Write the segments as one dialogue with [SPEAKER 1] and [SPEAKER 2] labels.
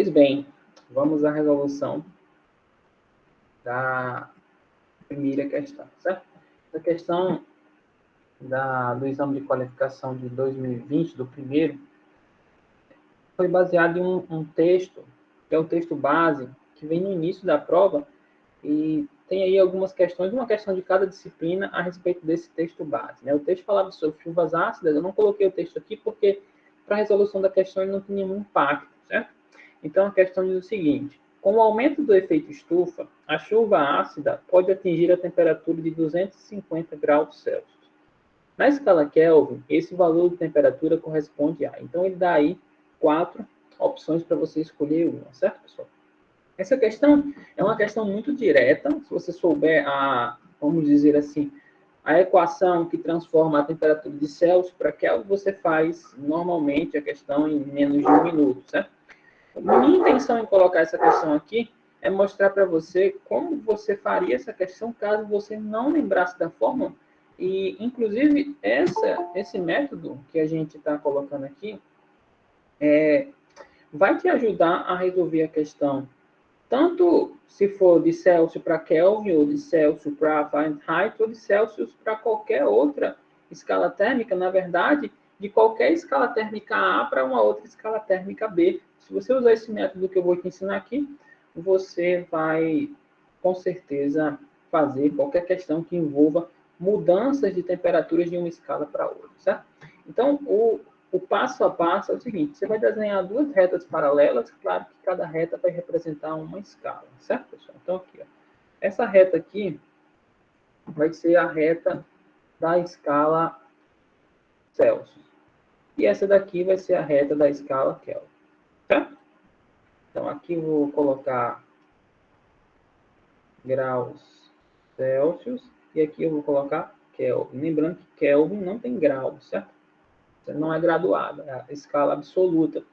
[SPEAKER 1] Pois bem, vamos à resolução da primeira questão, certo? A questão do exame de qualificação de 2020, do primeiro, foi baseado em um texto, que é o texto base, que vem no início da prova, e tem aí algumas questões, uma questão de cada disciplina a respeito desse texto base. Né? O texto falava sobre chuvas ácidas, eu não coloquei o texto aqui porque para a resolução da questão ele não tem nenhum impacto, certo? Então a questão diz o seguinte: com o aumento do efeito estufa, a chuva ácida pode atingir a temperatura de 250 graus Celsius. Na escala Kelvin, esse valor de temperatura corresponde a. Então ele dá aí 4 opções para você escolher uma, certo, pessoal? Essa questão é uma questão muito direta. Se você souber vamos dizer assim, a equação que transforma a temperatura de Celsius para Kelvin, você faz normalmente a questão em menos de 1 minuto, certo? Minha intenção em colocar essa questão aqui é mostrar para você como você faria essa questão caso você não lembrasse da fórmula. E, inclusive, esse método que a gente está colocando aqui vai te ajudar a resolver a questão, tanto se for de Celsius para Kelvin, ou de Celsius para Fahrenheit, ou de Celsius para qualquer outra escala térmica, na verdade, de qualquer escala térmica A para uma outra escala térmica B. Se você usar esse método que eu vou te ensinar aqui, você vai, com certeza, fazer qualquer questão que envolva mudanças de temperaturas de uma escala para outra, certo? Então, o passo a passo é o seguinte: você vai desenhar duas retas paralelas, claro que cada reta vai representar uma escala, certo, pessoal? Então, aqui, ó, essa reta aqui vai ser a reta da escala Celsius. E essa daqui vai ser a reta da escala Kelvin, certo? Então, aqui eu vou colocar graus Celsius e aqui eu vou colocar Kelvin. Lembrando que Kelvin não tem grau, certo? Você não é graduado, é a escala absoluta.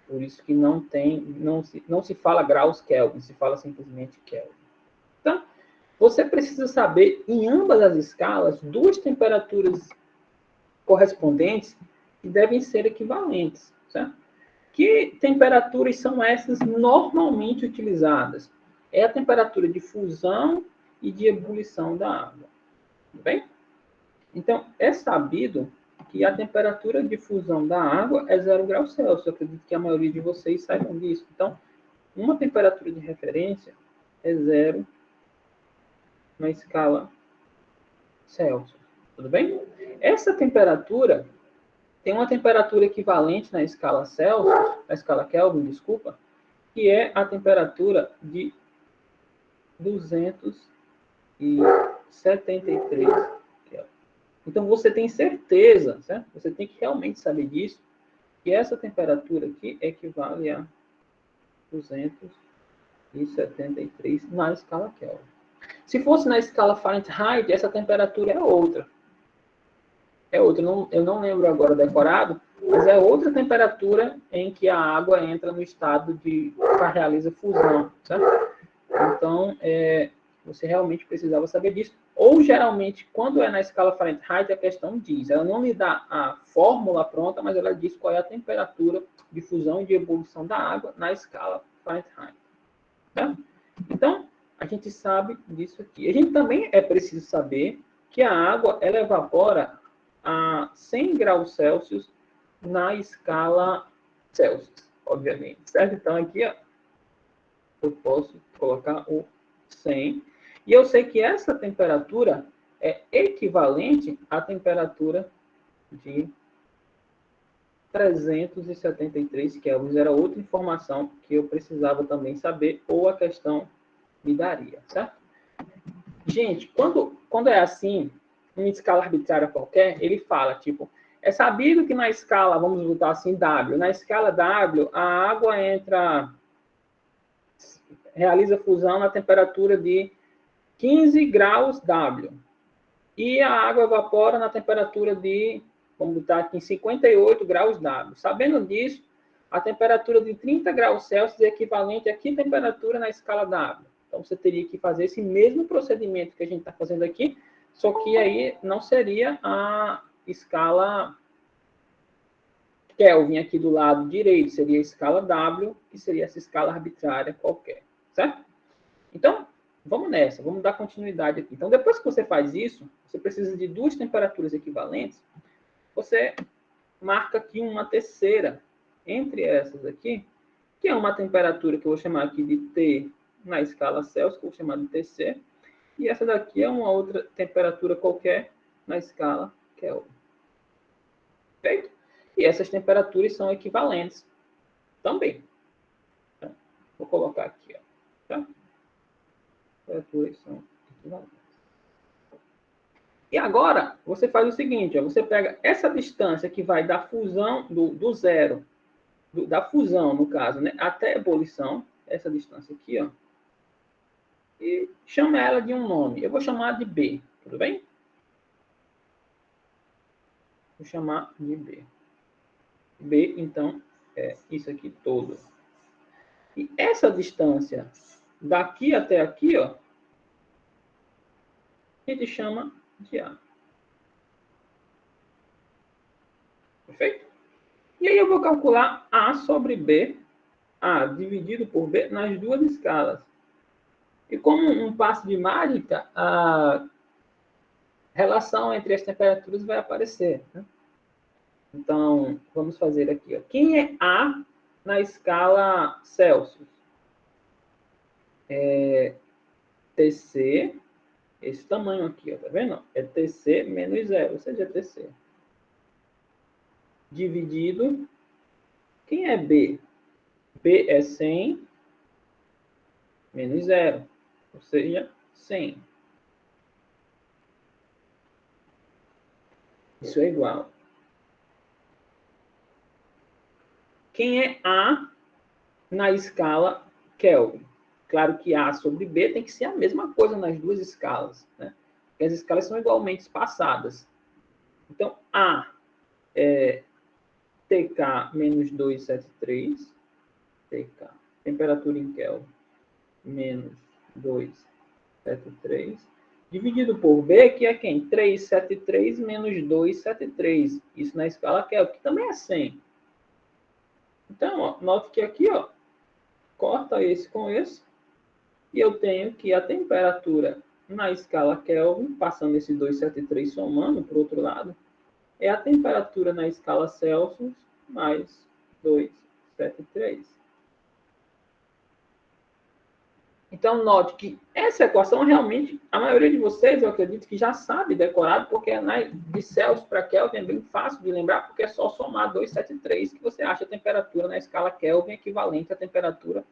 [SPEAKER 1] Por isso que não se fala graus Kelvin, se fala simplesmente Kelvin. Então, você precisa saber, em ambas as escalas, duas temperaturas correspondentes que devem ser equivalentes, certo? Que temperaturas são essas normalmente utilizadas? É a temperatura de fusão e de ebulição da água. Tudo bem? Então, é sabido que a temperatura de fusão da água é 0 graus Celsius. Eu acredito que a maioria de vocês saibam disso. Então, uma temperatura de referência é 0 na escala Celsius. Tudo bem? Essa temperatura tem uma temperatura equivalente na escala Celsius, na escala Kelvin, desculpa, que é a temperatura de 273 Kelvin. Então, você tem certeza, certo? Você tem que realmente saber disso, que essa temperatura aqui equivale a 273 na escala Kelvin. Se fosse na escala Fahrenheit, essa temperatura é outra. É outra. Eu não lembro agora decorado, mas é outra temperatura em que a água entra no estado de realiza fusão, certo? Então, você realmente precisava saber disso. Ou, geralmente, quando é na escala Fahrenheit, a questão diz. Ela não lhe dá a fórmula pronta, mas ela diz qual é a temperatura de fusão e de ebulição da água na escala Fahrenheit. Tá? Então, a gente sabe disso aqui. A gente também é preciso saber que a água ela evapora a 100 graus Celsius na escala Celsius, obviamente. Certo? Então, aqui, ó, eu posso colocar o 100. E eu sei que essa temperatura é equivalente à temperatura de 373 Kelvin. Era outra informação que eu precisava também saber, ou a questão me daria, certo? Gente, quando é assim, em escala arbitrária qualquer, ele fala, tipo, é sabido que na escala, vamos botar assim, W, na escala W, a água realiza fusão na temperatura de 15 graus W. E a água evapora na temperatura de, vamos botar aqui, 58 graus W. Sabendo disso, a temperatura de 30 graus Celsius é equivalente a que temperatura na escala W? Então, você teria que fazer esse mesmo procedimento que a gente está fazendo aqui, só que aí não seria a escala Kelvin aqui do lado direito seria a escala W, que seria essa escala arbitrária qualquer, certo? Então, vamos nessa, vamos dar continuidade aqui. Então, depois que você faz isso, você precisa de duas temperaturas equivalentes, você marca aqui uma terceira entre essas aqui, que é uma temperatura que eu vou chamar aqui de T na escala Celsius, que eu vou chamar de TC, e essa daqui é uma outra temperatura qualquer na escala Kelvin. Perfeito? E essas temperaturas são equivalentes também. Tá? Vou colocar aqui, ó. Tá? Temperaturas são equivalentes. E agora, você faz o seguinte, ó, você pega essa distância que vai da fusão, do zero, da fusão, no caso, né, até a ebulição, essa distância aqui, ó, e chama ela de um nome. Eu vou chamar de B, tudo bem? Vou chamar de B. B, então, é isso aqui todo. E essa distância daqui até aqui, ó, a gente chama de A. Perfeito? E aí eu vou calcular A sobre B, A dividido por B, nas duas escalas. E como um passo de mágica, a relação entre as temperaturas vai aparecer, né? Então, vamos fazer aqui, ó. Quem é A na escala Celsius? É TC, esse tamanho aqui, ó, tá vendo? É TC menos 0, ou seja, TC. Dividido, quem é B? B é 100 menos 0, ou seja, 100. Isso é igual. Quem é A na escala Kelvin? Claro que A sobre B tem que ser a mesma coisa nas duas escalas, né? Porque as escalas são igualmente espaçadas. Então, A é TK menos 273, TK, temperatura em Kelvin, menos 273, dividido por B, que é quem? 373 menos 273. Isso na escala Kelvin, que também é 100. Então, ó, note que aqui, ó, corta esse com esse, e eu tenho que a temperatura na escala Kelvin, passando esse 273 somando para o outro lado, é a temperatura na escala Celsius mais 273. Então, note que essa equação realmente, a maioria de vocês, eu acredito que já sabe decorado, porque de Celsius para Kelvin é bem fácil de lembrar, porque é só somar 273 que você acha a temperatura na escala Kelvin equivalente à temperatura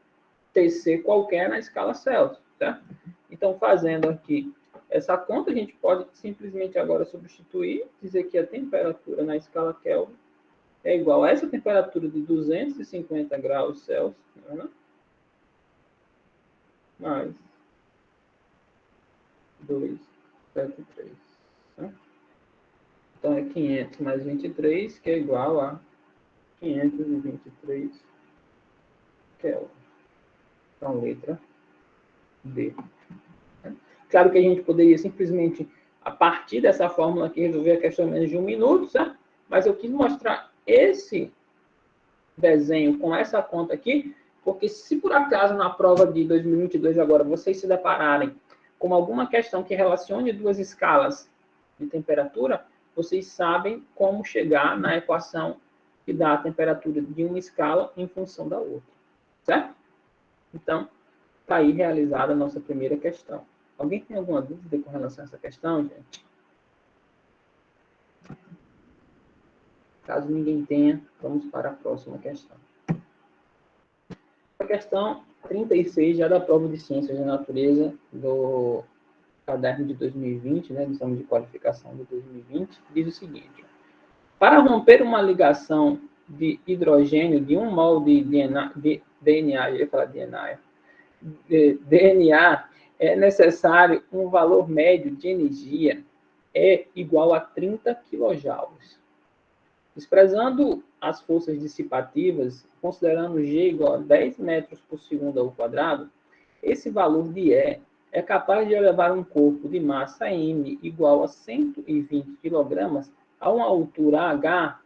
[SPEAKER 1] TC qualquer na escala Celsius, tá? Então, fazendo aqui essa conta, a gente pode simplesmente agora substituir, dizer que a temperatura na escala Kelvin é igual a essa temperatura de 250 graus Celsius, né? Mais 273. Tá? Então, é 500 mais 23, que é igual a 523 Kelvin. Então, letra D. Claro que a gente poderia simplesmente, a partir dessa fórmula aqui, resolver a questão em menos de 1 minuto, certo? Mas eu quis mostrar esse desenho com essa conta aqui, porque se por acaso na prova de 2022 agora vocês se depararem com alguma questão que relacione duas escalas de temperatura, vocês sabem como chegar na equação que dá a temperatura de uma escala em função da outra, certo? Então, está aí realizada a nossa primeira questão. Alguém tem alguma dúvida com relação a essa questão, gente? Caso ninguém tenha, vamos para a próxima questão. A questão 36, já da prova de Ciências da Natureza do caderno de 2020, né, do exame de qualificação de 2020, diz o seguinte: para romper uma ligação de hidrogênio de 1 mol de DNA, eu ia falar DNA, é necessário um valor médio de energia igual a 30 kJ. Desprezando as forças dissipativas, considerando G igual a 10 metros por segundo ao quadrado, esse valor de E é capaz de elevar um corpo de massa M igual a 120 kg a uma altura H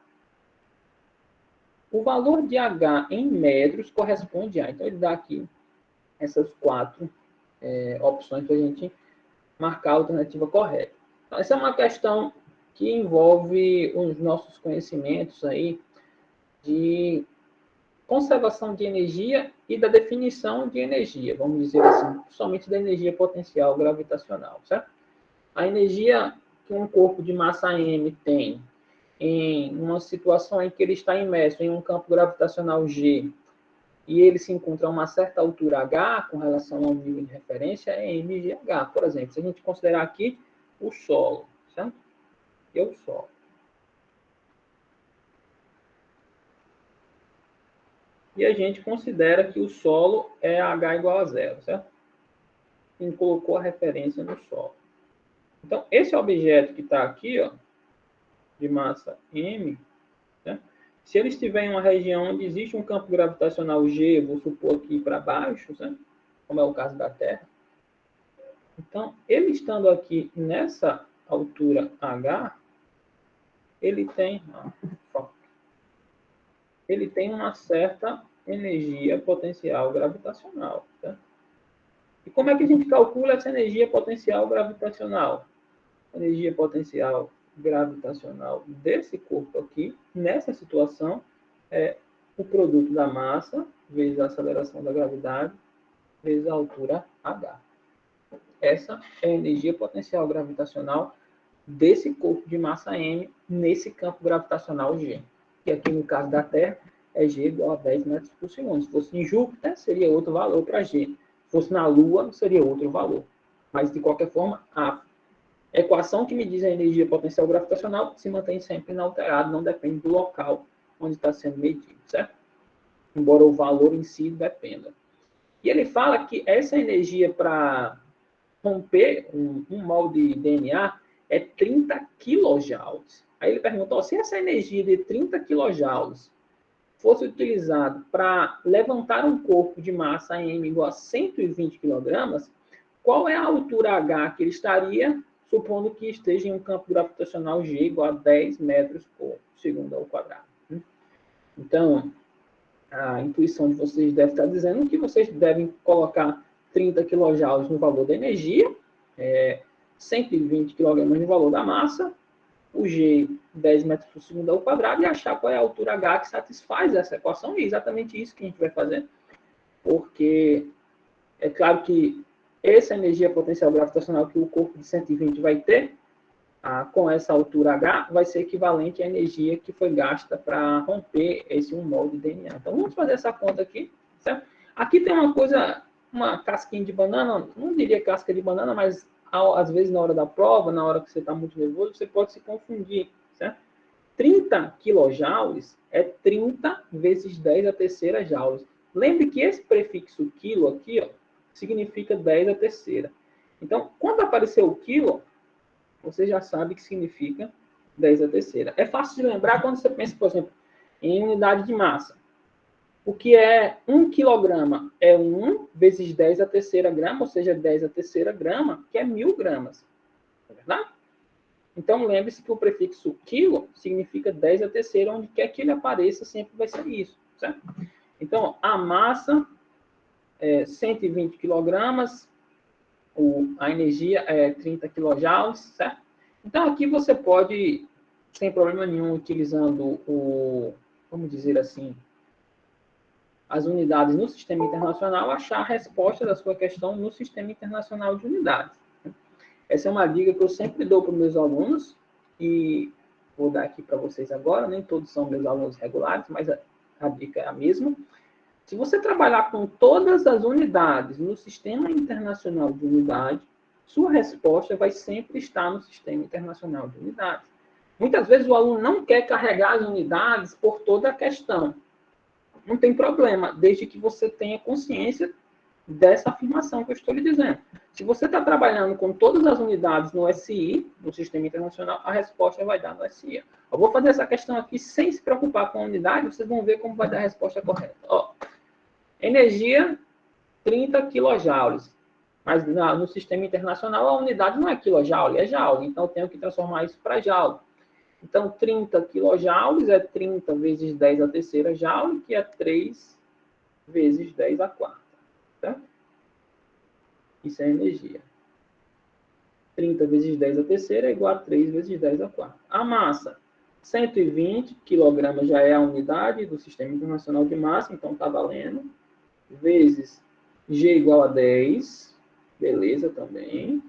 [SPEAKER 1] o valor de H em metros corresponde a... Então, ele dá aqui essas 4 opções para a gente marcar a alternativa correta. Então, essa é uma questão que envolve os nossos conhecimentos aí de conservação de energia e da definição de energia, vamos dizer assim, somente da energia potencial gravitacional, certo? A energia que um corpo de massa m tem em uma situação em que ele está imerso em um campo gravitacional G e ele se encontra a uma certa altura H com relação ao nível de referência é mgh. Por exemplo, se a gente considerar aqui o solo, certo? E o solo. E a gente considera que o solo é H igual a 0, certo? E colocou a referência no solo. Então, esse objeto que está aqui, ó, de massa M, né? Se ele estiver em uma região onde existe um campo gravitacional G, vou supor aqui para baixo, né? Como é o caso da Terra. Então, ele estando aqui nessa altura H, ele tem uma certa energia potencial gravitacional. Tá? E como é que a gente calcula essa energia potencial gravitacional? A energia potencial gravitacional desse corpo aqui, nessa situação, é o produto da massa vezes a aceleração da gravidade vezes a altura h. Essa é a energia potencial gravitacional desse corpo de massa m nesse campo gravitacional G. E aqui no caso da Terra é G igual a 10 metros por segundo. Se fosse em Júpiter, seria outro valor para G. Se fosse na Lua, seria outro valor. Mas, de qualquer forma, a equação que me diz a energia potencial gravitacional se mantém sempre inalterada, não depende do local onde está sendo medido, certo? Embora o valor em si dependa. E ele fala que essa energia para romper um mol de DNA é 30 kJ. Aí ele perguntou, se essa energia de 30 kJ fosse utilizada para levantar um corpo de massa m igual a 120 kg, qual é a altura h que ele estaria, supondo que esteja em um campo gravitacional g igual a 10 metros por segundo ao quadrado? Então, a intuição de vocês deve estar dizendo que vocês devem colocar 30 kJ no valor da energia, 120 kg no valor da massa, o G 10 metros por segundo ao quadrado e achar qual é a altura H que satisfaz essa equação. E é exatamente isso que a gente vai fazer. Porque é claro que essa energia potencial gravitacional que o corpo de 120 vai ter, com essa altura H, vai ser equivalente à energia que foi gasta para romper esse 1 mol de DNA. Então, vamos fazer essa conta aqui, certo? Aqui tem uma coisa, uma casquinha de banana, não diria casca de banana, mas às vezes na hora da prova, na hora que você está muito nervoso, você pode se confundir, certo? 30 quilojoules é 30 vezes 10 a terceira joules. Lembre que esse prefixo quilo aqui, ó, significa 10 a terceira. Então, quando aparecer o quilo, você já sabe que significa 10 a terceira. É fácil de lembrar quando você pensa, por exemplo, em unidade de massa. O que é 1 quilograma? É 1 vezes 10 a terceira grama, ou seja, 10 a terceira grama, que é 1000 gramas. É verdade? Então, lembre-se que o prefixo quilo significa 10 a terceira, onde quer que ele apareça, sempre vai ser isso, certo? Então, a massa é 120 quilogramas, a energia é 30 quilojoules, certo? Então, aqui você pode, sem problema nenhum, utilizando vamos dizer assim, as unidades no sistema internacional, achar a resposta da sua questão no sistema internacional de unidades. Essa é uma dica que eu sempre dou para os meus alunos, e vou dar aqui para vocês agora, nem todos são meus alunos regulares, mas a dica é a mesma. Se você trabalhar com todas as unidades no sistema internacional de unidade, sua resposta vai sempre estar no sistema internacional de unidades. Muitas vezes o aluno não quer carregar as unidades por toda a questão. Não tem problema, desde que você tenha consciência dessa afirmação que eu estou lhe dizendo. Se você está trabalhando com todas as unidades no SI, no Sistema Internacional, a resposta vai dar no SI. Eu vou fazer essa questão aqui sem se preocupar com a unidade, vocês vão ver como vai dar a resposta correta. Ó, energia, 30 quilojoules. Mas no Sistema Internacional, a unidade não é quilojoule, é joule. Então, eu tenho que transformar isso para joule. Então, 30 quilojoules é 30 vezes 10 a terceira joule, que é 3 vezes 10 a quarta. Tá? Isso é energia. 30 vezes 10 a terceira é igual a 3 vezes 10 a quarta. A massa, 120 kg já é a unidade do Sistema Internacional de Massa, então está valendo. Vezes G igual a 10, beleza também.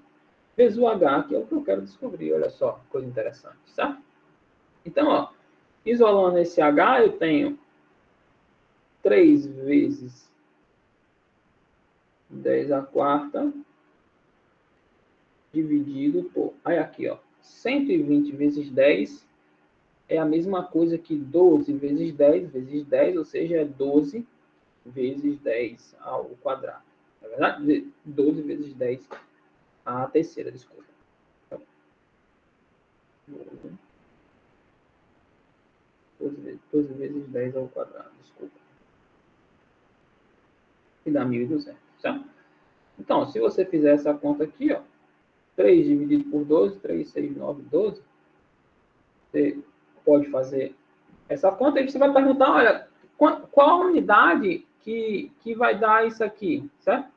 [SPEAKER 1] Vezes o H, que é o que eu quero descobrir, olha só, coisa interessante, certo? Então, ó, isolando esse H, eu tenho 3 vezes 10 a quarta dividido por... Aí aqui, ó, 120 vezes 10 é a mesma coisa que 12 vezes 10 vezes 10, ou seja, é 12 vezes 10 ao quadrado. Na verdade, 12 vezes 10 à terceira, desculpa. 12 vezes 10 ao quadrado, desculpa. E dá 1.200, certo? Então, se você fizer essa conta aqui, ó, 3 dividido por 12, 3, 6, 9, 12, você pode fazer essa conta e você vai perguntar, olha, qual a unidade que vai dar isso aqui, certo?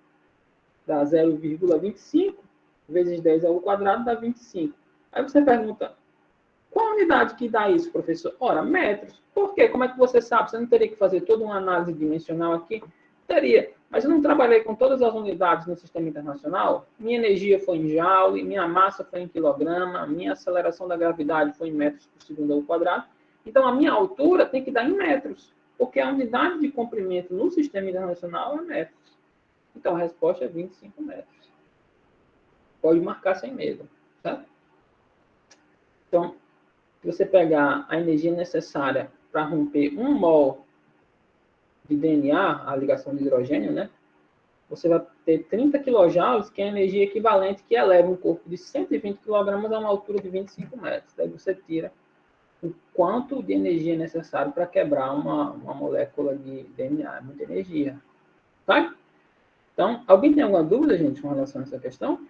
[SPEAKER 1] Dá 0,25 vezes 10 ao quadrado dá 25. Aí você pergunta, qual a unidade que dá isso, professor? Ora, metros. Por quê? Como é que você sabe? Você não teria que fazer toda uma análise dimensional aqui? Teria, mas eu não trabalhei com todas as unidades no sistema internacional. Minha energia foi em joule, minha massa foi em quilograma, minha aceleração da gravidade foi em metros por segundo ao quadrado. Então, a minha altura tem que dar em metros, porque a unidade de comprimento no sistema internacional é metros. Então, a resposta é 25 metros. Pode marcar sem medo, certo? Então, se você pegar a energia necessária para romper 1 mol de DNA, a ligação de hidrogênio, né? Você vai ter 30 kJ, que é a energia equivalente que eleva um corpo de 120 kg a uma altura de 25 metros. Daí você tira o quanto de energia é necessário para quebrar uma molécula de DNA. É muita energia. Tá? Então, alguém tem alguma dúvida, gente, com relação a essa questão?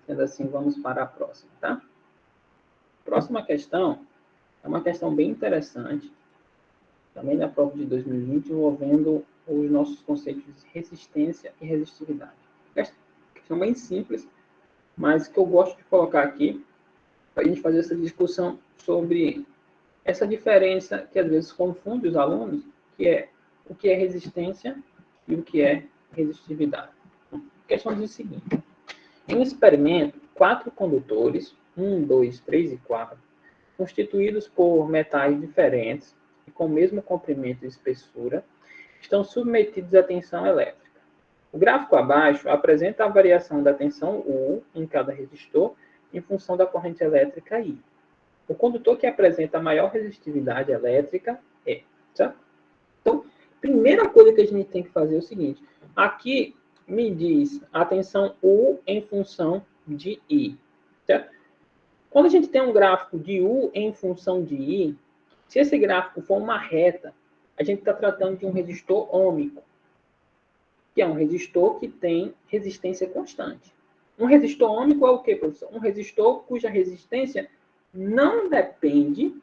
[SPEAKER 1] Sendo assim, vamos para a próxima, tá? Próxima questão é uma questão bem interessante, também da prova de 2020, envolvendo os nossos conceitos de resistência e resistividade. Questão bem simples, mas que eu gosto de colocar aqui para a gente fazer essa discussão sobre essa diferença que às vezes confunde os alunos, que é o que é resistência e o que é resistividade. A questão diz o seguinte: em um experimento, 4 condutores, 1, 2, 3 e 4, constituídos por metais diferentes e com o mesmo comprimento e espessura, estão submetidos à tensão elétrica. O gráfico abaixo apresenta a variação da tensão U em cada resistor em função da corrente elétrica I. O condutor que apresenta maior resistividade elétrica é. Certo? Então, primeira coisa que a gente tem que fazer é o seguinte. Aqui me diz a tensão U em função de I. Certo? Quando a gente tem um gráfico de U em função de I, se esse gráfico for uma reta, a gente está tratando de um resistor ôhmico, que é um resistor que tem resistência constante. Um resistor ôhmico é o quê, professor? Um resistor cuja resistência não depende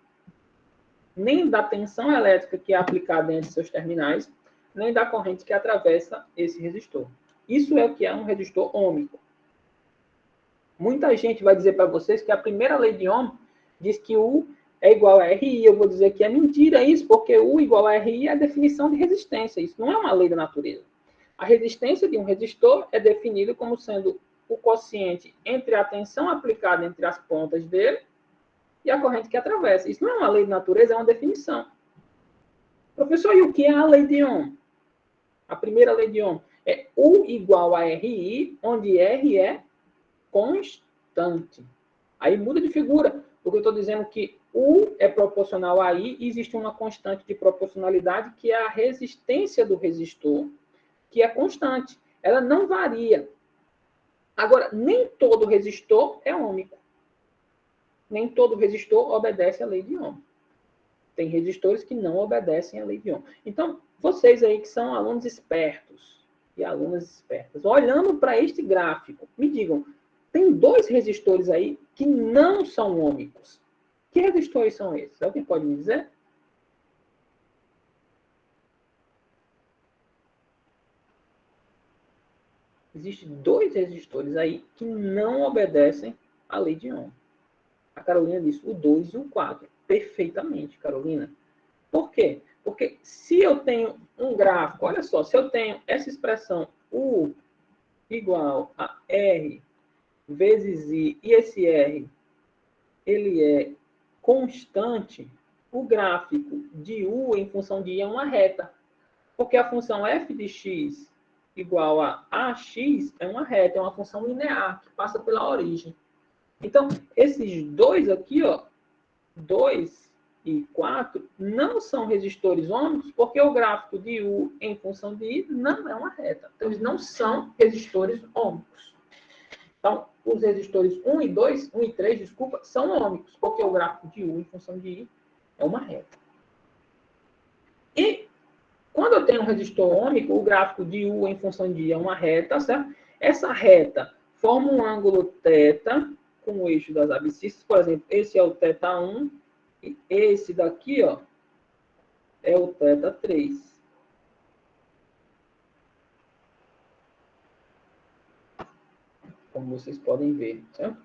[SPEAKER 1] nem da tensão elétrica que é aplicada entre seus terminais, nem da corrente que atravessa esse resistor. Isso é o que é um resistor ôhmico. Muita gente vai dizer para vocês que a primeira lei de Ohm diz que U é igual a RI. Eu vou dizer que é mentira isso, porque U igual a RI é a definição de resistência. Isso não é uma lei da natureza. A resistência de um resistor é definida como sendo o quociente entre a tensão aplicada entre as pontas dele e a corrente que atravessa. Isso não é uma lei de natureza, é uma definição. Professor, e o que é a lei de Ohm? A primeira lei de Ohm é U igual a RI, onde R é constante. Aí muda de figura, porque eu estou dizendo que U é proporcional a I e existe uma constante de proporcionalidade que é a resistência do resistor, que é constante. Ela não varia. Agora, nem todo resistor é ôhmico. Nem todo resistor obedece à lei de Ohm. Tem resistores que não obedecem à lei de Ohm. Então, vocês aí que são alunos espertos e alunas espertas. Olhando para este gráfico, me digam, tem dois resistores aí que não são ômicos. Que resistores são esses? Alguém pode me dizer? Existem dois resistores aí que não obedecem à lei de Ohm. A Carolina disse o 2 e o 4. Perfeitamente, Carolina. Por quê? Porque se eu tenho um gráfico, olha só, se eu tenho essa expressão U igual a R vezes I, e esse R, ele é constante, o gráfico de U em função de I é uma reta. Porque a função f de x igual a ax é uma reta, é uma função linear, que passa pela origem. Então, esses dois aqui, ó, 2 e 4, não são resistores ômicos, porque o gráfico de U em função de I não é uma reta. Então, eles não são resistores ômicos. Então, os resistores 1 e 2, 1 e 3, desculpa, são ômicos, porque o gráfico de U em função de I é uma reta. E quando eu tenho um resistor ômico, o gráfico de U em função de I é uma reta, certo? Essa reta forma um ângulo θ com o eixo das abscissas. Por exemplo, esse é o θ1 e esse daqui, ó, é o θ3. Como vocês podem ver, certo?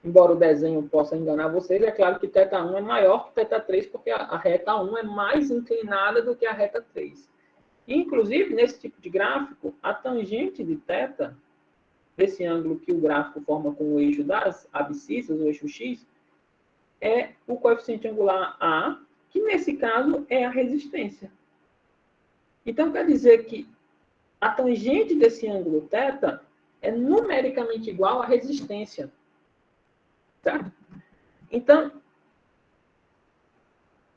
[SPEAKER 1] Embora o desenho possa enganar vocês, é claro que θ1 é maior que θ3, porque a reta 1 é mais inclinada do que a reta 3. Inclusive, nesse tipo de gráfico, a tangente de θ, desse ângulo que o gráfico forma com o eixo das abscissas, o eixo x, é o coeficiente angular A, que nesse caso é a resistência. Então, quer dizer que a tangente desse ângulo θ é numericamente igual à resistência. Tá? Então,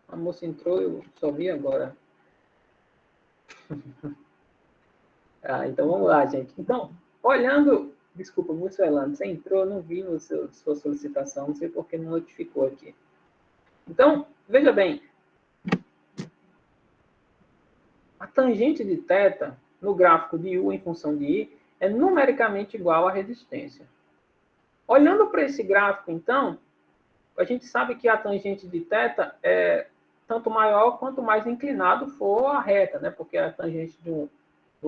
[SPEAKER 1] a moça entrou, eu só vi agora. Então vamos lá, gente. Então, olhando, desculpa, Mussolano, você entrou, não vi sua solicitação, não sei por que não notificou aqui. Então, veja bem, a tangente de θ no gráfico de U em função de I é numericamente igual à resistência. Olhando para esse gráfico, então, a gente sabe que a tangente de θ é tanto maior quanto mais inclinado for a reta, né? Porque a tangente do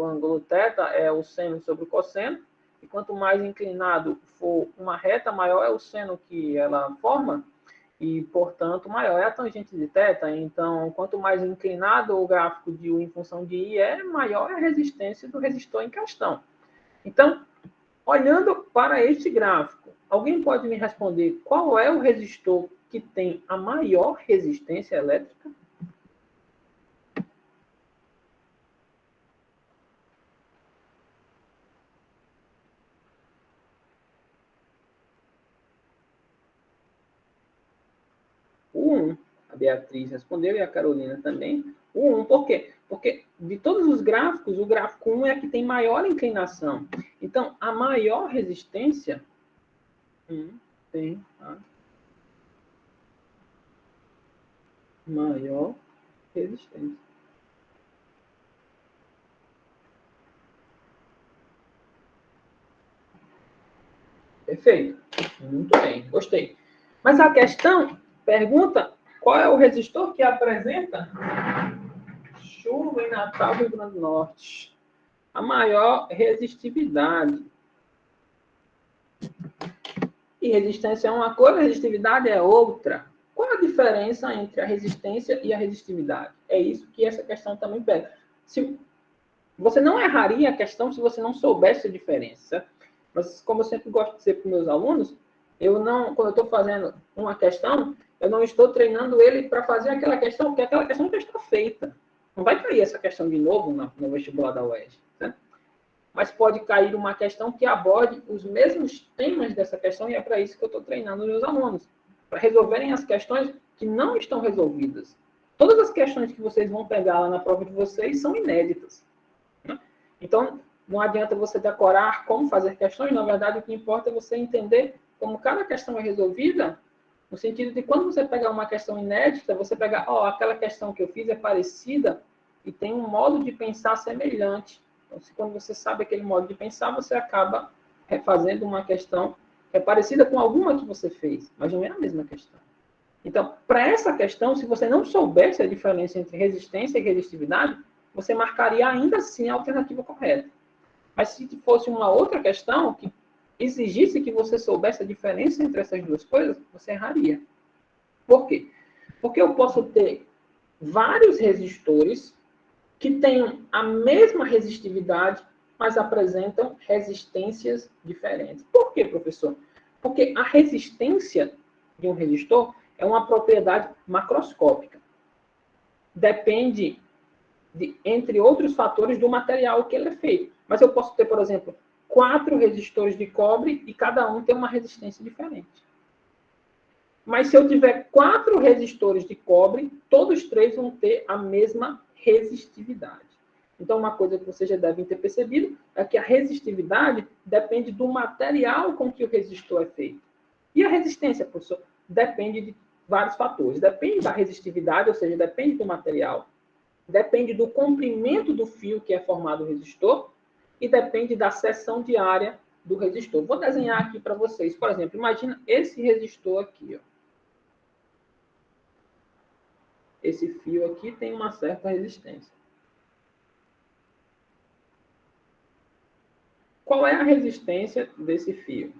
[SPEAKER 1] ângulo θ é o seno sobre o cosseno, e quanto mais inclinado for uma reta, maior é o seno que ela forma, e, portanto, maior é a tangente de θ. Então, quanto mais inclinado o gráfico de U em função de I é, maior é a resistência do resistor em questão. Então, olhando para este gráfico, alguém pode me responder qual é o resistor que tem a maior resistência elétrica? O 1. A Beatriz respondeu e a Carolina também. O 1. Por quê? Porque de todos os gráficos, o gráfico 1 é que tem maior inclinação. Então, a maior resistência tem a maior resistência. Perfeito. Muito bem, gostei. Mas a questão pergunta qual é o resistor que apresenta chuva em Natal, Rio Grande do Norte. A maior resistividade. E resistência é uma coisa, resistividade é outra. Qual a diferença entre a resistência e a resistividade? É isso que essa questão também pega. Você não erraria a questão se você não soubesse a diferença. Mas, como eu sempre gosto de dizer para os meus alunos, quando eu estou fazendo uma questão, eu não estou treinando ele para fazer aquela questão, porque aquela questão já está feita. Não vai cair essa questão de novo no vestibular da UERJ. Né? Mas pode cair uma questão que aborde os mesmos temas dessa questão, e é para isso que eu estou treinando os meus alunos, para resolverem as questões que não estão resolvidas. Todas as questões que vocês vão pegar lá na prova de vocês são inéditas. Né? Então, não adianta você decorar como fazer questões, na verdade, o que importa é você entender como cada questão é resolvida, no sentido de quando você pegar uma questão inédita, você pegar, aquela questão que eu fiz é parecida e tem um modo de pensar semelhante. Então, quando você sabe aquele modo de pensar, você acaba fazendo uma questão que é parecida com alguma que você fez, mas não é a mesma questão. Então, para essa questão, se você não soubesse a diferença entre resistência e resistividade, você marcaria ainda assim a alternativa correta. Mas se fosse uma outra questão que exigisse que você soubesse a diferença entre essas duas coisas, você erraria. Por quê? Porque eu posso ter vários resistores que tenham a mesma resistividade, mas apresentam resistências diferentes. Por quê, professor? Porque a resistência de um resistor é uma propriedade macroscópica. Depende, entre outros fatores, do material que ele é feito. Mas eu posso ter, por exemplo, 4 resistores de cobre e cada um tem uma resistência diferente. Mas se eu tiver 4 resistores de cobre, todos 3 vão ter a mesma resistividade. Então, uma coisa que vocês já devem ter percebido é que a resistividade depende do material com que o resistor é feito. E a resistência, professor, depende de vários fatores. Depende da resistividade, ou seja, depende do material, depende do comprimento do fio que é formado o resistor e depende da seção diária do resistor. Vou desenhar aqui para vocês. Por exemplo, imagina esse resistor aqui, ó. Esse fio aqui tem uma certa resistência. Qual é a resistência desse fio?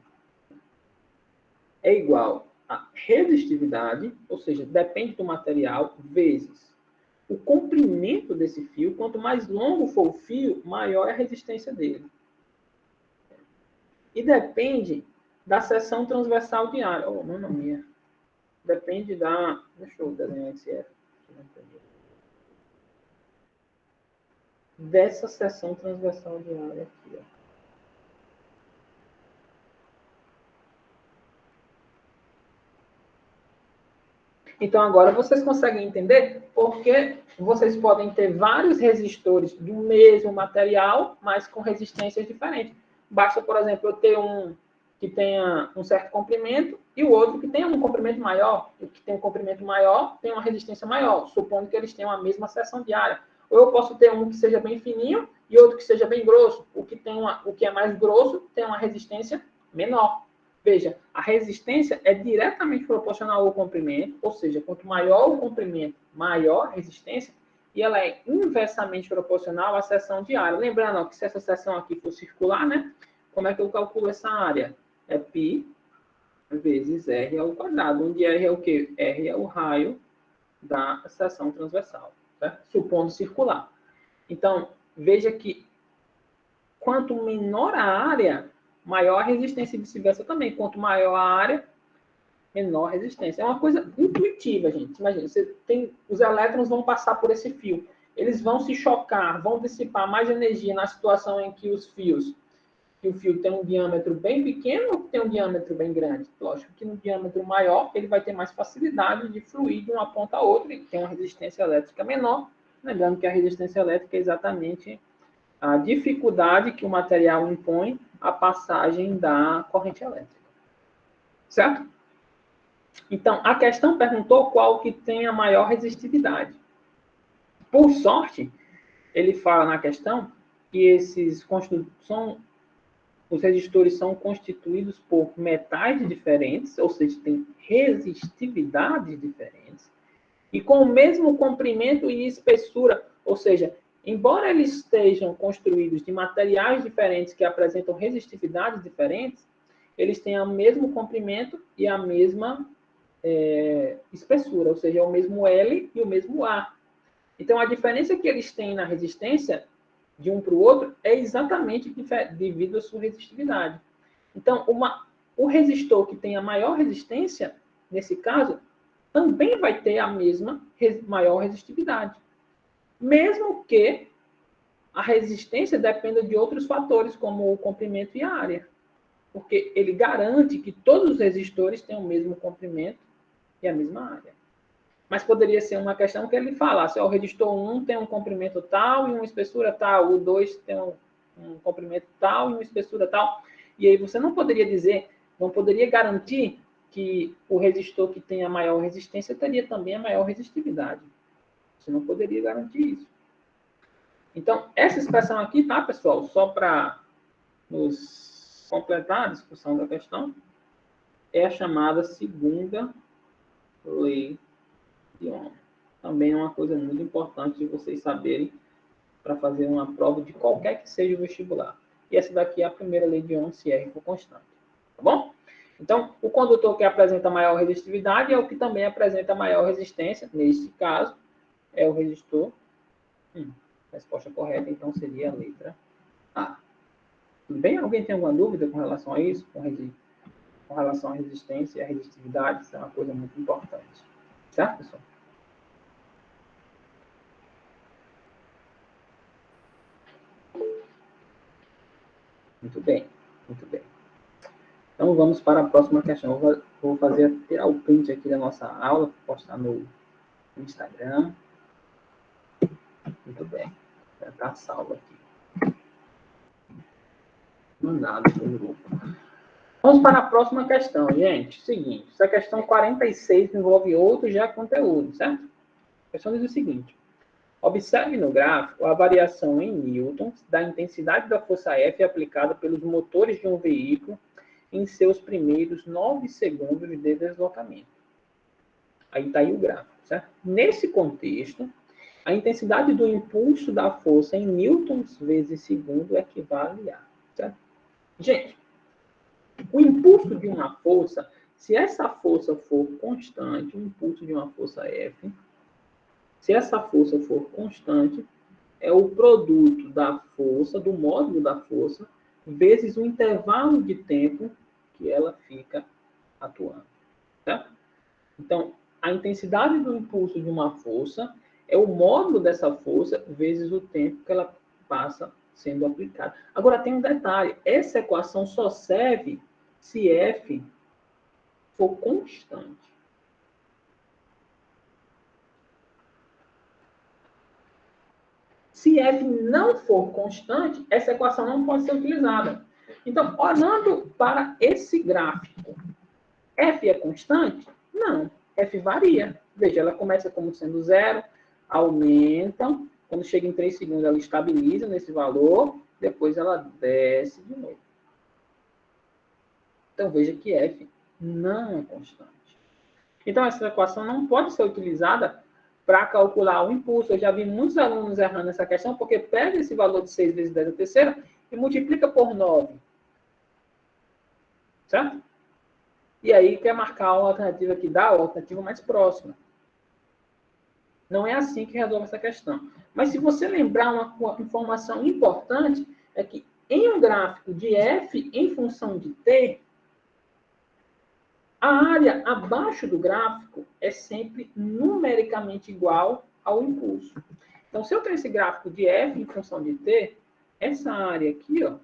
[SPEAKER 1] É igual a resistividade, ou seja, depende do material, vezes o comprimento desse fio. Quanto mais longo for o fio, maior é a resistência dele. E depende da seção transversal diária. Oh, mamma mia. Depende da... Deixa eu desenhar esse F. Dessa seção transversal diária aqui, ó. Então, agora vocês conseguem entender por que vocês podem ter vários resistores do mesmo material, mas com resistências diferentes. Basta, por exemplo, eu ter um que tenha um certo comprimento e o outro que tenha um comprimento maior. O que tem um comprimento maior tem uma resistência maior, supondo que eles tenham a mesma seção diária. Ou eu posso ter um que seja bem fininho e outro que seja bem grosso. O que é mais grosso tem uma resistência menor. Veja, a resistência é diretamente proporcional ao comprimento, ou seja, quanto maior o comprimento, maior a resistência, e ela é inversamente proporcional à seção diária. Lembrando, ó, que se essa seção aqui for circular, né, como é que eu calculo essa área? É π vezes r ao quadrado, onde r é o quê? R é o raio da seção transversal, certo? Supondo circular. Então, veja que quanto menor a área, maior a resistência e vice-versa também. Quanto maior a área, menor a resistência. É uma coisa intuitiva, gente. Imagina, os elétrons vão passar por esse fio. Eles vão se chocar, vão dissipar mais energia na situação em que o fio tem um diâmetro bem pequeno ou tem um diâmetro bem grande. Lógico que no diâmetro maior, ele vai ter mais facilidade de fluir de uma ponta a outra e tem uma resistência elétrica menor. Lembrando que a resistência elétrica é exatamente a dificuldade que o material impõe à passagem da corrente elétrica. Certo? Então, a questão perguntou qual que tem a maior resistividade. Por sorte, ele fala na questão que os resistores são constituídos por metais diferentes, ou seja, tem resistividades diferentes, e com o mesmo comprimento e espessura, ou seja, embora eles estejam construídos de materiais diferentes que apresentam resistividades diferentes, eles têm o mesmo comprimento e a mesma espessura, ou seja, é o mesmo L e o mesmo A. Então, a diferença que eles têm na resistência de um para o outro é exatamente devido à sua resistividade. Então, o resistor que tem a maior resistência, nesse caso, também vai ter a mesma maior resistividade. Mesmo que a resistência dependa de outros fatores, como o comprimento e a área. Porque ele garante que todos os resistores têm o mesmo comprimento e a mesma área. Mas poderia ser uma questão que ele falasse, o resistor 1 tem um comprimento tal e uma espessura tal, o 2 tem um comprimento tal e uma espessura tal. E aí você não poderia dizer, não poderia garantir que o resistor que tem a maior resistência teria também a maior resistividade. Você não poderia garantir isso. Então, essa expressão aqui, tá, pessoal? Só para nos completar a discussão da questão, é a chamada segunda lei de Ohm. Também é uma coisa muito importante de vocês saberem para fazer uma prova de qualquer que seja o vestibular. E essa daqui é a primeira lei de Ohm, se R for constante. Tá bom? Então, o condutor que apresenta maior resistividade é o que também apresenta maior resistência. Neste caso, é o resistor. A resposta correta, então, seria a letra A. Tudo bem? Alguém tem alguma dúvida com relação a isso? Com relação à resistência e à resistividade? Isso é uma coisa muito importante. Certo, pessoal? Muito bem. Muito bem. Então, vamos para a próxima questão. Vou tirar o print aqui da nossa aula, postar no Instagram. Muito bem. Já está salvo aqui. Mandado pelo grupo. Vamos para a próxima questão, gente. Seguinte, essa questão 46 envolve outro já conteúdo, certo? A questão diz o seguinte. Observe no gráfico a variação em newtons da intensidade da força F aplicada pelos motores de um veículo em seus primeiros 9 segundos de deslocamento. Aí está aí o gráfico, certo? Nesse contexto, a intensidade do impulso da força em newtons vezes segundo equivale a, certo? Gente, o impulso de uma força, se essa força for constante, o impulso de uma força F, se essa força for constante, é o produto da força, do módulo da força, vezes o intervalo de tempo que ela fica atuando. Tá? Então, a intensidade do impulso de uma força é o módulo dessa força vezes o tempo que ela passa sendo aplicada. Agora, tem um detalhe. Essa equação só serve se F for constante. Se F não for constante, essa equação não pode ser utilizada. Então, olhando para esse gráfico, F é constante? Não. F varia. Veja, ela começa como sendo 0, aumenta, quando chega em 3 segundos ela estabiliza nesse valor, depois ela desce de novo. Então, veja que F não é constante. Então, essa equação não pode ser utilizada para calcular o impulso. Eu já vi muitos alunos errando essa questão, porque pega esse valor de 6 vezes 10 a terceira e multiplica por 9. Certo? E aí quer marcar uma alternativa que dá, ou alternativa mais próxima. Não é assim que resolve essa questão. Mas se você lembrar uma informação importante, é que em um gráfico de F em função de T, a área abaixo do gráfico é sempre numericamente igual ao impulso. Então, se eu tenho esse gráfico de F em função de T, essa área aqui, ó,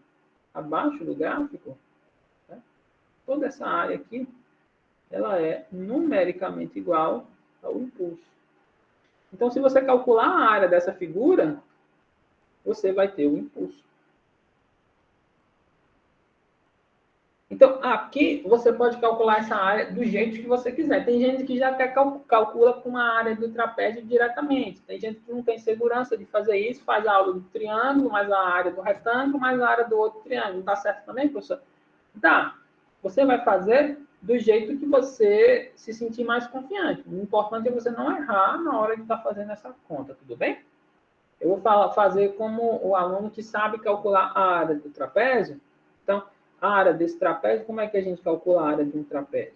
[SPEAKER 1] abaixo do gráfico, né, toda essa área aqui, ela é numericamente igual ao impulso. Então, se você calcular a área dessa figura, você vai ter o impulso. Então, aqui você pode calcular essa área do jeito que você quiser. Tem gente que já calcula com a área do trapézio diretamente. Tem gente que não tem segurança de fazer isso, faz a aula do triângulo, mais a área do retângulo, mais a área do outro triângulo. Dá certo também, professor? Dá. Você vai fazer do jeito que você se sentir mais confiante. O importante é você não errar na hora de estar fazendo essa conta, tudo bem? Eu vou fazer como o aluno que sabe calcular a área do trapézio. Então, a área desse trapézio, como é que a gente calcula a área de um trapézio?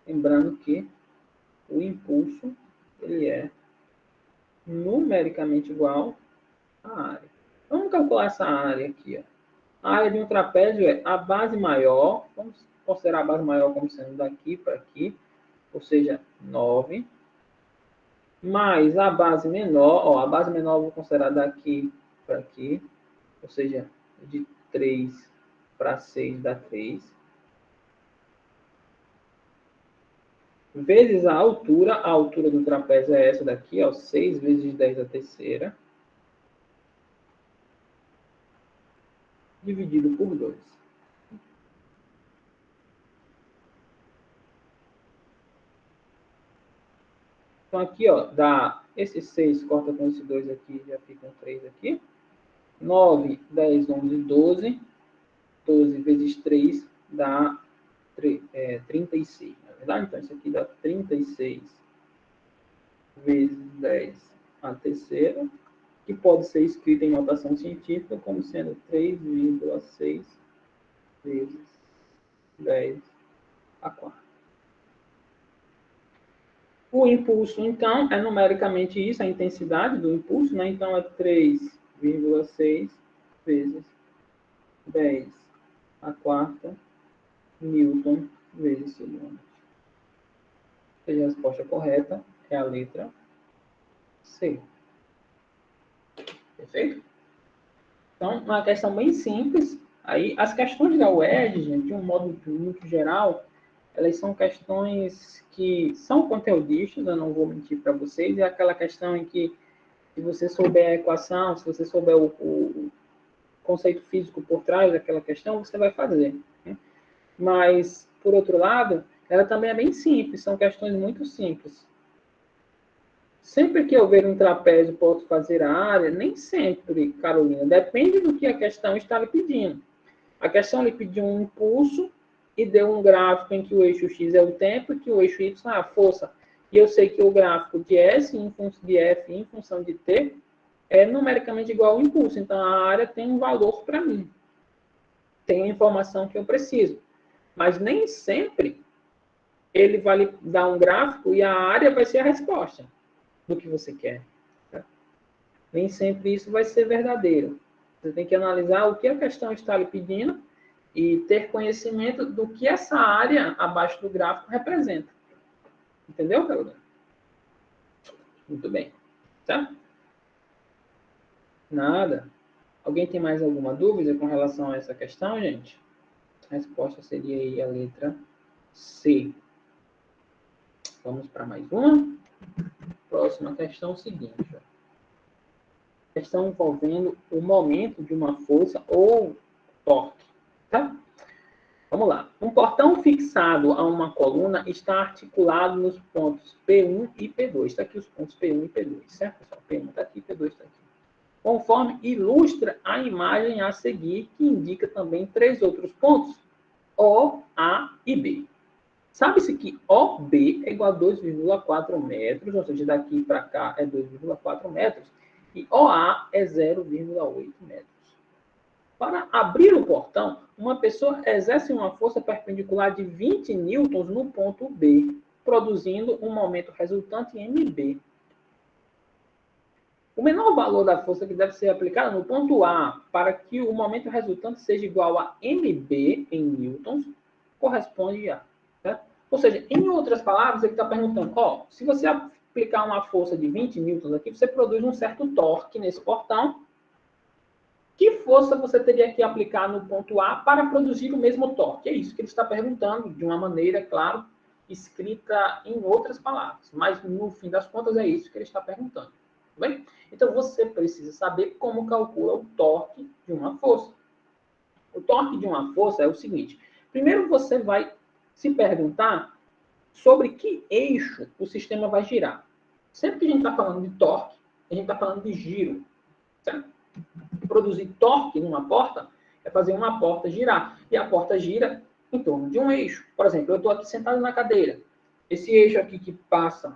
[SPEAKER 1] Lembrando que o impulso ele é numericamente igual à área. Vamos calcular essa área aqui. Ó. A área de um trapézio é a base maior, vamos considerar a base maior como sendo daqui para aqui, ou seja, 9, mais a base menor, ó, a base menor eu vou considerar daqui para aqui, ou seja, de 3 para 6 dá 3. Vezes a altura do trapézio é essa daqui, ó, 6 vezes 10 a terceira, dividido por 2. Então, aqui, ó, dá Esse 6 corta com esse 2 aqui, já fica um 3 aqui. 9, 10, 11, 12. 12 vezes 3 dá 36, na verdade? Então, isso aqui dá 36 vezes 10 a terceira, que pode ser escrita em notação científica como sendo 3,6 vezes 10 a quarta. O impulso, então, é numericamente isso, a intensidade do impulso, né? Então, é 3,6 vezes 10 a quarta Newton vezes segundo. A resposta correta é a letra C. Perfeito? Então, uma questão bem simples. Aí, as questões da UERJ, gente, de um modo muito geral, elas são questões que são conteudistas, eu não vou mentir para vocês, é aquela questão em que, se você souber a equação, se você souber o conceito físico por trás daquela questão, você vai fazer, né? Mas, por outro lado, ela também é bem simples, são questões muito simples. Sempre que eu ver um trapézio, posso fazer a área? Nem sempre, Carolina. Depende do que a questão está lhe pedindo. A questão lhe pediu um impulso e deu um gráfico em que o eixo x é o tempo e que o eixo y é a força. E eu sei que o gráfico de S em função de F em função de T é numericamente igual ao impulso. Então, a área tem um valor para mim. Tem a informação que eu preciso. Mas nem sempre ele vai lhe dar um gráfico e a área vai ser a resposta do que você quer. Tá? Nem sempre isso vai ser verdadeiro. Você tem que analisar o que a questão está lhe pedindo e ter conhecimento do que essa área abaixo do gráfico representa. Entendeu, Carolina? Muito bem. Tá? Nada. Alguém tem mais alguma dúvida com relação a essa questão, gente? A resposta seria aí a letra C. Vamos para mais uma. Próxima questão seguinte. Questão envolvendo o momento de uma força ou torque. Tá? Vamos lá. Um portão fixado a uma coluna está articulado nos pontos P1 e P2. Está aqui os pontos P1 e P2, certo, pessoal? P1 está aqui, P2 está aqui. Conforme ilustra a imagem a seguir, que indica também 3 outros pontos, O, A e B. Sabe-se que OB é igual a 2,4 metros, ou seja, daqui para cá é 2,4 metros, e OA é 0,8 metros. Para abrir o portão, uma pessoa exerce uma força perpendicular de 20 newtons no ponto B, produzindo um momento resultante em MB. O menor valor da força que deve ser aplicada no ponto A para que o momento resultante seja igual a MB em newtons corresponde a. Certo? Ou seja, em outras palavras, ele está perguntando, se você aplicar uma força de 20 newtons aqui, você produz um certo torque nesse portão. Que força você teria que aplicar no ponto A para produzir o mesmo torque? É isso que ele está perguntando, de uma maneira, claro, escrita em outras palavras. Mas, no fim das contas, é isso que ele está perguntando. Bem? Então, você precisa saber como calcula o torque de uma força. O torque de uma força é o seguinte. Primeiro, você vai se perguntar sobre que eixo o sistema vai girar. Sempre que a gente está falando de torque, a gente está falando de giro. Certo? Produzir torque numa porta é fazer uma porta girar. E a porta gira em torno de um eixo. Por exemplo, eu estou aqui sentado na cadeira. Esse eixo aqui que passa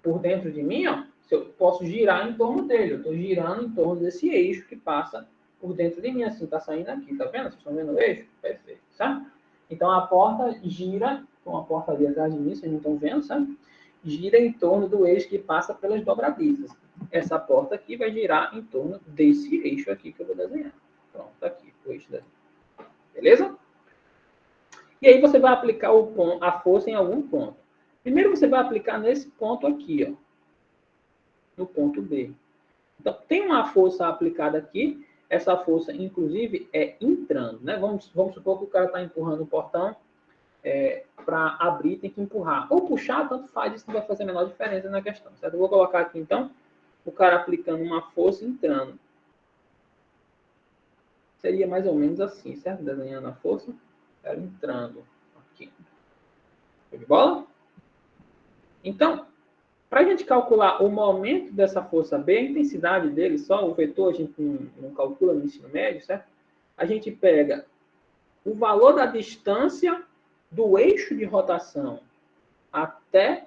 [SPEAKER 1] por dentro de mim, eu posso girar em torno dele. Eu estou girando em torno desse eixo que passa por dentro de mim. Assim, está saindo aqui. Está vendo? Vocês estão vendo o eixo? Perfeito. Sabe? Então, a porta gira, com uma porta ali atrás de mim, vocês não estão vendo, sabe? Gira em torno do eixo que passa pelas dobradiças. Essa porta aqui vai girar em torno desse eixo aqui que eu vou desenhar. Pronto, tá aqui, o eixo daqui. Beleza? E aí você vai aplicar a força em algum ponto. Primeiro você vai aplicar nesse ponto aqui, no ponto B. Então, tem uma força aplicada aqui. Essa força, inclusive, é entrando, né? Vamos supor que o cara está empurrando o portão. Para abrir, tem que empurrar. Ou puxar, tanto faz, isso não vai fazer a menor diferença na questão. Certo? Eu vou colocar aqui, então, o cara aplicando uma força entrando. Seria mais ou menos assim, certo? Desenhando a força, ela entrando aqui. Show de bola? Então, Para a gente calcular o momento dessa força B, a intensidade dele, só o vetor, a gente não calcula no ensino médio, certo? A gente pega o valor da distância do eixo de rotação até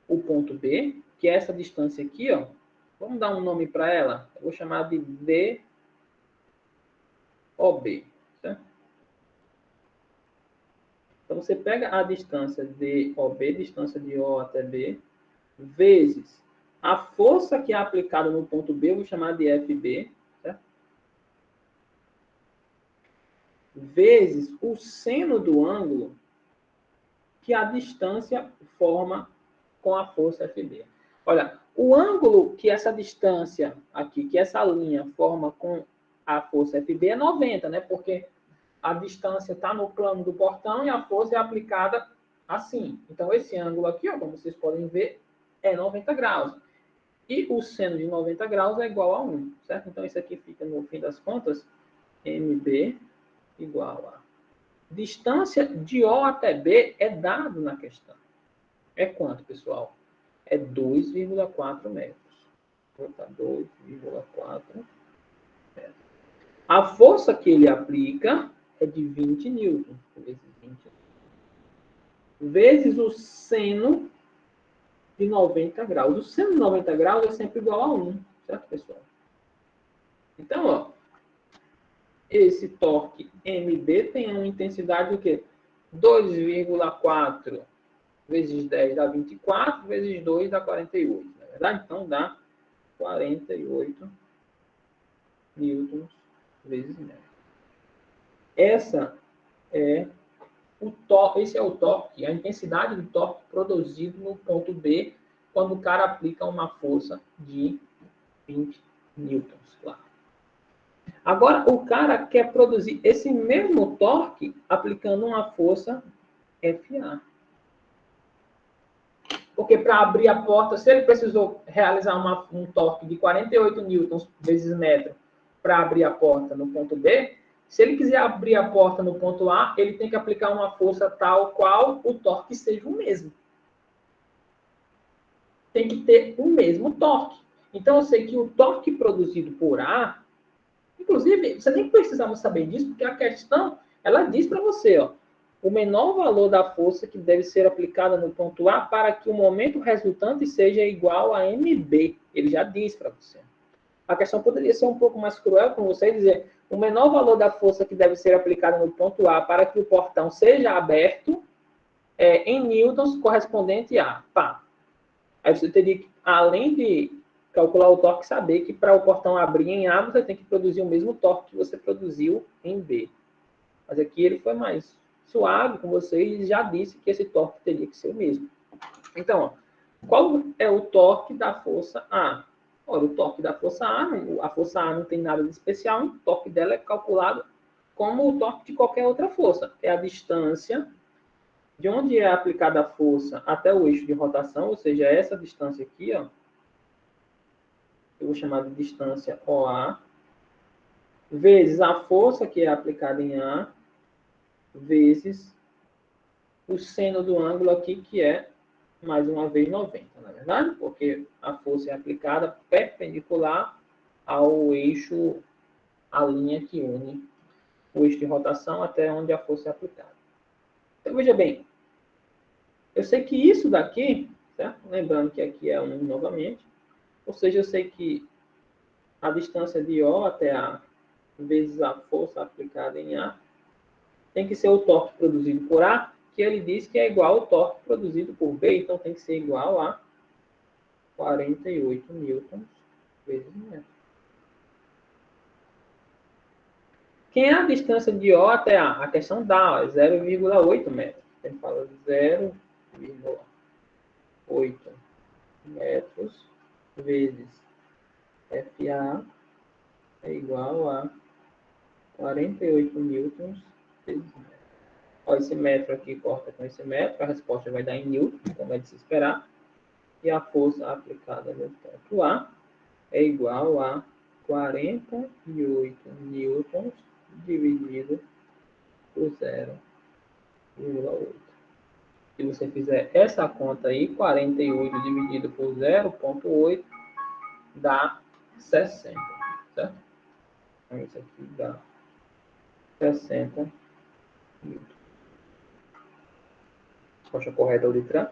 [SPEAKER 1] o ponto B, que é essa distância aqui, ó. Vamos dar um nome para ela? Eu vou chamar de DOB, certo? Então, você pega a distância DOB, distância de O até B, vezes a força que é aplicada no ponto B, eu vou chamar de FB, certo? Vezes o seno do ângulo que a distância forma com a força FB. Olha, o ângulo que essa distância aqui, que essa linha forma com a força FB é 90, né? Porque a distância está no plano do portão e a força é aplicada assim. Então, esse ângulo aqui, ó, como vocês podem ver, é 90 graus. E o seno de 90 graus é igual a 1, certo? Então, isso aqui fica, no fim das contas, MB igual a... Distância de O até B é dado na questão. É quanto, pessoal? É 2,4 metros. Vou botar 2,4 metros. A força que ele aplica é de 20 newtons, vezes 20, vezes o seno de 90 graus. O seno de 90 graus é sempre igual a 1, certo, pessoal? Então, ó, esse torque MB tem uma intensidade do quê? 2,4 vezes 10 dá 24, vezes 2 dá 48, na verdade? Então, dá 48 newtons vezes metro. Esse é o torque, a intensidade do torque produzido no ponto B quando o cara aplica uma força de 20 newtons, claro. Agora, o cara quer produzir esse mesmo torque aplicando uma força FA. Porque para abrir a porta, se ele precisou realizar um torque de 48 newtons vezes metro para abrir a porta no ponto B, se ele quiser abrir a porta no ponto A, ele tem que aplicar uma força tal qual o torque seja o mesmo. Tem que ter o mesmo torque. Então, eu sei que o torque produzido por A, inclusive, você nem precisava saber disso, porque a questão, ela diz para você, ó, o menor valor da força que deve ser aplicada no ponto A para que o momento resultante seja igual a MB. Ele já diz para você. A questão poderia ser um pouco mais cruel com você e dizer o menor valor da força que deve ser aplicada no ponto A para que o portão seja aberto em newtons correspondente a. Pá. Aí você teria que, além de calcular o torque, saber que para o portão abrir em A, você tem que produzir o mesmo torque que você produziu em B. Mas aqui ele foi mais suave com você e já disse que esse torque teria que ser o mesmo. Então, ó, qual é o torque da força A? Ora, o torque da força A não tem nada de especial, o torque dela é calculado como o torque de qualquer outra força. É a distância de onde é aplicada a força até o eixo de rotação, ou seja, essa distância aqui, ó, eu vou chamar de distância OA, vezes a força que é aplicada em A, vezes o seno do ângulo aqui, que é, mais uma vez, 90, na verdade? Porque a força é aplicada perpendicular ao eixo, a linha que une o eixo de rotação até onde a força é aplicada. Então, veja bem, eu sei que isso daqui, certo? Lembrando que aqui é 1 novamente, ou seja, eu sei que a distância de O até A vezes a força aplicada em A tem que ser o torque produzido por A, que ele diz que é igual ao torque produzido por B, então tem que ser igual a 48 newtons vezes metro. Quem é a distância de O até A? A questão dá, é 0,8 metros. A gente fala 0,8 metros vezes FA é igual a 48 newtons vezes metro. Ó, esse metro aqui corta com esse metro, a resposta vai dar em newton, como é de se esperar. E a força aplicada no ponto A é igual a 48 newtons dividido por 0,8. Se você fizer essa conta aí, 48 dividido por 0,8 dá 60, certo? Então, isso aqui dá 60 newton. Resposta correta, letra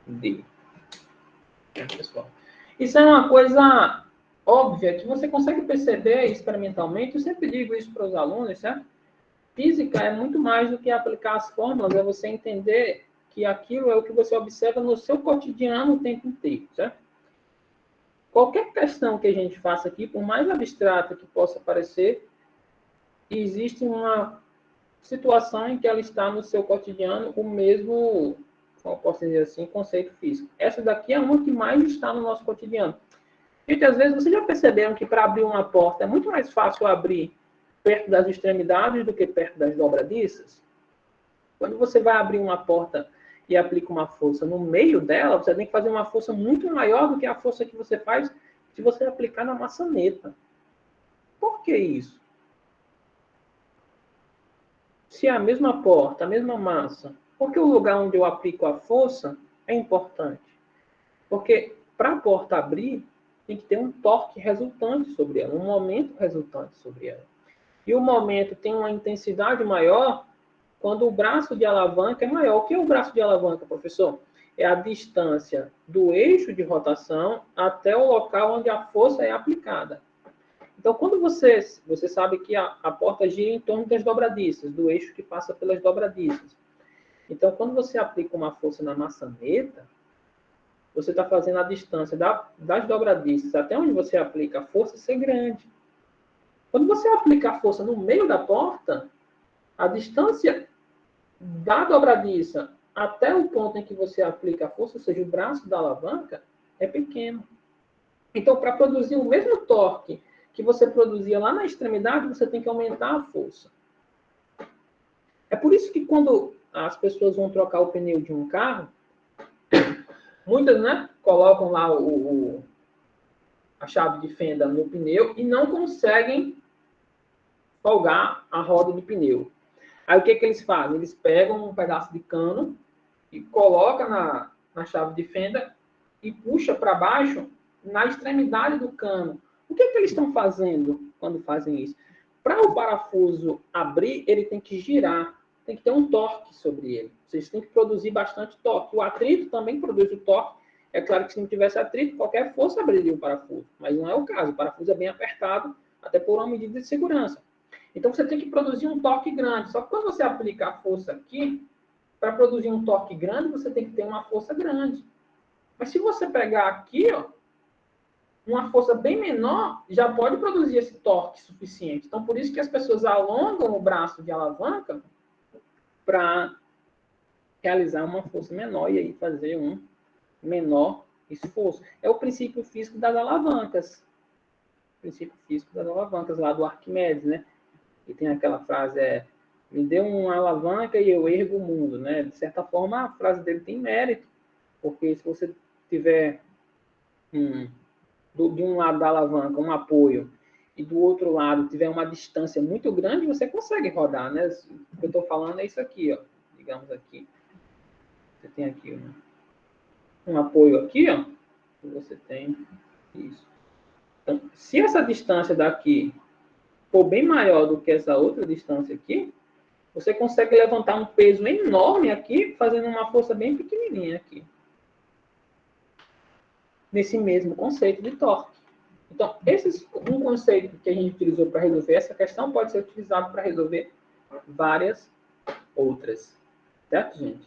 [SPEAKER 1] D. Pessoal, isso é uma coisa óbvia que você consegue perceber experimentalmente. Eu sempre digo isso para os alunos, certo? Física é muito mais do que aplicar as fórmulas, é você entender que aquilo é o que você observa no seu cotidiano o tempo inteiro, certo? Qualquer questão que a gente faça aqui, por mais abstrata que possa parecer, existe uma situação em que ela está no seu cotidiano o mesmo, como posso dizer assim, conceito físico. Essa daqui é uma que mais está no nosso cotidiano. Gente, às vezes, vocês já perceberam que para abrir uma porta é muito mais fácil abrir perto das extremidades do que perto das dobradiças? Quando você vai abrir uma porta e aplica uma força no meio dela, você tem que fazer uma força muito maior do que a força que você faz se você aplicar na maçaneta. Por que isso? Se é a mesma porta, a mesma massa, por que o lugar onde eu aplico a força é importante? Porque para a porta abrir, tem que ter um torque resultante sobre ela, um momento resultante sobre ela. E o momento tem uma intensidade maior quando o braço de alavanca é maior. O que é o braço de alavanca, professor? É a distância do eixo de rotação até o local onde a força é aplicada. Então, quando você sabe que a porta gira em torno das dobradiças, do eixo que passa pelas dobradiças. Então, quando você aplica uma força na maçaneta, você está fazendo a distância das dobradiças até onde você aplica a força ser grande. Quando você aplica a força no meio da porta, a distância da dobradiça até o ponto em que você aplica a força, ou seja, o braço da alavanca, é pequeno. Então, para produzir o mesmo torque que você produzia lá na extremidade, você tem que aumentar a força. É por isso que quando as pessoas vão trocar o pneu de um carro, muitas, né, colocam lá a chave de fenda no pneu e não conseguem folgar a roda do pneu. Aí o que eles fazem? Eles pegam um pedaço de cano e colocam na chave de fenda e puxa para baixo na extremidade do cano. O que eles estão fazendo quando fazem isso? Para o parafuso abrir, ele tem que girar, tem que ter um torque sobre ele. Vocês têm que produzir bastante torque. O atrito também produz o torque. É claro que se não tivesse atrito, qualquer força abriria o parafuso. Mas não é o caso. O parafuso é bem apertado, até por uma medida de segurança. Então, você tem que produzir um torque grande. Só que quando você aplica a força aqui, para produzir um torque grande, você tem que ter uma força grande. Mas se você pegar aqui, ó, uma força bem menor, já pode produzir esse torque suficiente. Então, por isso que as pessoas alongam o braço de alavanca para realizar uma força menor e aí fazer um menor esforço. É o princípio físico das alavancas. O princípio físico das alavancas, lá do Arquimedes, né? E tem aquela frase, me dê uma alavanca e eu ergo o mundo, né? De certa forma, a frase dele tem mérito, porque se você tiver de um lado da alavanca um apoio e do outro lado tiver uma distância muito grande, você consegue rodar, né? O que eu estou falando é isso aqui, ó. Digamos aqui. Você tem aqui um apoio aqui, ó. E você tem isso. Então, se essa distância daqui for bem maior do que essa outra distância aqui, você consegue levantar um peso enorme aqui, fazendo uma força bem pequenininha aqui. Nesse mesmo conceito de torque. Então, um conceito que a gente utilizou para resolver essa questão pode ser utilizado para resolver várias outras. Certo, gente?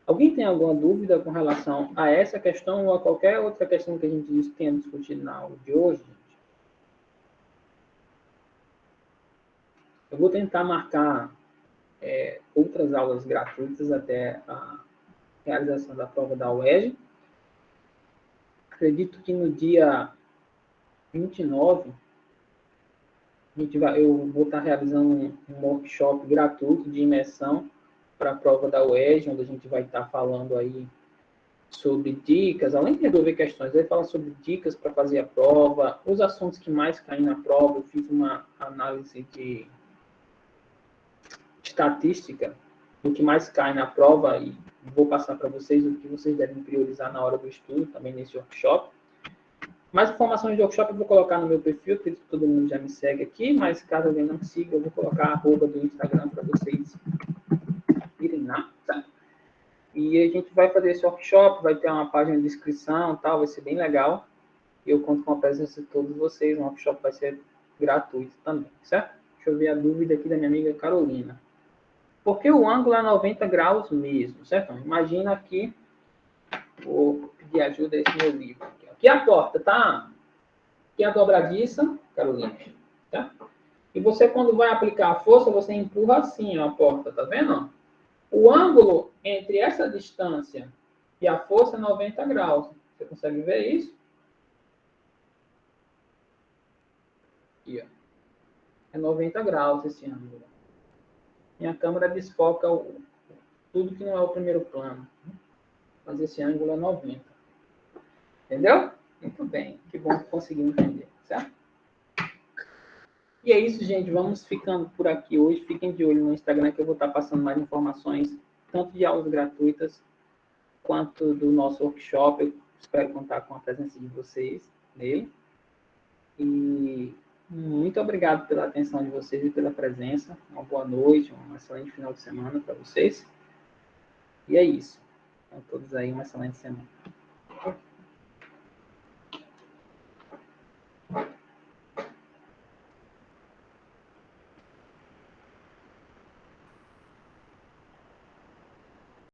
[SPEAKER 1] Alguém tem alguma dúvida com relação a essa questão ou a qualquer outra questão que a gente tenha discutido na aula de hoje? Eu vou tentar marcar outras aulas gratuitas até a realização da prova da UERJ. Acredito que no dia 29, eu vou estar realizando um workshop gratuito de imersão para a prova da UERJ, onde a gente vai estar falando aí sobre dicas, além de resolver questões, vai falar sobre dicas para fazer a prova, os assuntos que mais caem na prova. Eu fiz uma análise de estatística o que mais cai na prova, e vou passar para vocês o que vocês devem priorizar na hora do estudo, também nesse workshop. Mais informações de workshop eu vou colocar no meu perfil, acredito que todo mundo já me segue aqui, mas caso alguém não me siga, eu vou colocar a arroba do Instagram para vocês irem lá, tá? E a gente vai fazer esse workshop, vai ter uma página de inscrição, tal, vai ser bem legal. E eu conto com a presença de todos vocês, o workshop vai ser gratuito também, certo? Deixa eu ver a dúvida aqui da minha amiga Carolina. Por que o ângulo é 90 graus mesmo, certo? Imagina aqui, vou pedir ajuda a esse meu livro. Aqui é a porta, tá? Aqui é a dobradiça, Carolina, tá? E você, quando vai aplicar a força, você empurra assim ó, a porta, tá vendo? O ângulo entre essa distância e a força é 90 graus. Você consegue ver isso? Aqui, ó. É 90 graus esse ângulo. Minha câmera desfoca tudo que não é o primeiro plano. Mas esse ângulo é 90. Entendeu? Muito bem. Que bom que conseguiu entender, certo? E é isso, gente. Vamos ficando por aqui hoje. Fiquem de olho no Instagram que eu vou estar passando mais informações, tanto de aulas gratuitas, quanto do nosso workshop. Eu espero contar com a presença de vocês nele. E muito obrigado pela atenção de vocês e pela presença. Uma boa noite, um excelente final de semana para vocês. E é isso. Então, todos aí, uma excelente semana.